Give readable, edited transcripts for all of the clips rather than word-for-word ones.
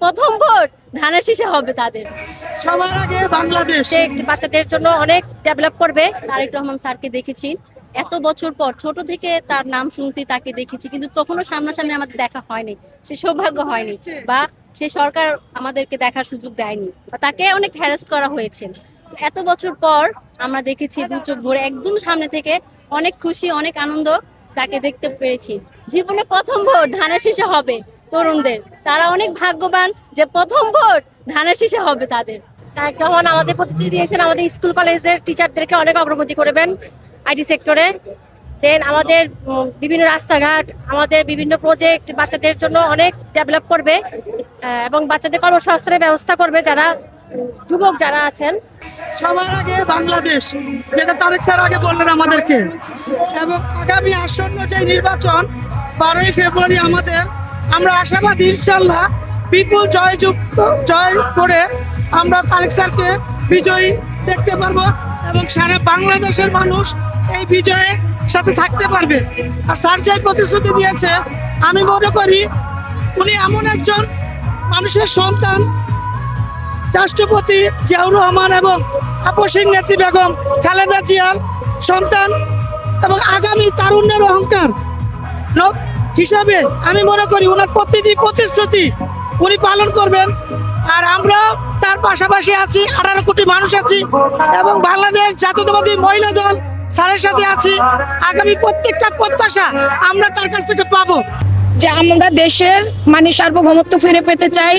প্রথম ভোট ধানের শীষে হবে তাদের। সবার আগে বাংলাদেশ বাচ্চাদের জন্য অনেক ডেভেলপ করবে। তারেক রহমান স্যারকে দেখেছি এত বছর পর, ছোট থেকে তার নাম শুনছি, তাকে দেখেছি, কিন্তু কখনো সামনাসামনি আমাদের দেখা হয়নি, সে সৌভাগ্য হয়নি, বা সে সরকার আমাদেরকে দেখার সুযোগ দেয়নি, বা তাকে অনেক হ্যারাস করা হয়েছে। তো এত বছর পর আমরা দেখেছি দু চোখ ভরে একদম সামনে থেকে, অনেক খুশি, অনেক আনন্দ তাকে দেখতে পেরেছি। জীবনে প্রথম ভোট ধানের শীষে হবে তরুণদের, তারা অনেক ভাগ্যবান যে প্রথম ভোট ধানের শীষে হবে তাদের। তারেক রহমান আমাদের প্রতিশ্রুতি দিয়েছেন আমাদের স্কুল কলেজের টিচারদেরকে অনেক অগ্রগতি করবেন আইটি সেক্টরে। দেন আমাদের বিভিন্ন রাস্তাঘাট, আমাদের বিভিন্ন প্রজেক্ট বাচ্চাদের জন্য অনেক ডেভেলপ করবে, এবং বাচ্চাদের কর্মসংস্থানের ব্যবস্থা করবে যারা যুবক যারা আছেন। সবার আগে বাংলাদেশ, যেটা তারেক স্যার আগে বললেন আমাদেরকে। এবং আগামী আসন্ন যে নির্বাচন 12ই ফেব্রুয়ারি আমরা আশাবাদী ইনশাল্লাহ বিপুল জয় করে আমরা তারেক স্যারকে বিজয়ী দেখতে পারবো, এবং সারা বাংলাদেশের মানুষ এই বিজয়ে সাথে থাকতে পারবে। আর স্যার যে প্রতিশ্রুতি দিয়েছে, আমি মনে করি উনি এমন একজন মানুষের সন্তান, রাষ্ট্রপতি জিয়াউর রহমান এবং আপসীর নেত্রী বেগম খালেদা জিয়ার সন্তান, এবং আগামী তারুণ্যের অহংকার হিসাবে আমি মনে করি ওনার প্রতিটি প্রতিশ্রুতি উনি পালন করবেন। আর আমরা তার পাশাপাশি আছি, 18 কোটি মানুষ আছি, এবং বাংলাদেশ জাতীয়তাবাদী মহিলা দল স্যারের সাথে আছি। আগামী প্রত্যেকটা প্রত্যাশা আমরা তার কাছ থেকে পাবো। যে আমরা দেশের সার্বভৌমত্ব ফিরে পেতে চাই।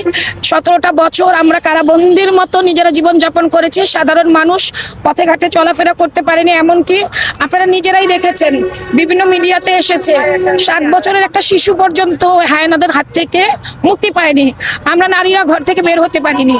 17টা বছর আমরা কারাবন্দির মতো নিজেরা জীবনযাপন করেছি, সাধারণ মানুষ পথে ঘাটে চলাফেরা করতে পারেনি। এমনকি আপনারা নিজেরাই দেখেছেন, বিভিন্ন মিডিয়াতে এসেছে, 7 বছরের একটা শিশু পর্যন্ত হায়নাদের হাত থেকে মুক্তি পায়নি। আমরা নারীরা ঘর থেকে বের হতে পারিনি।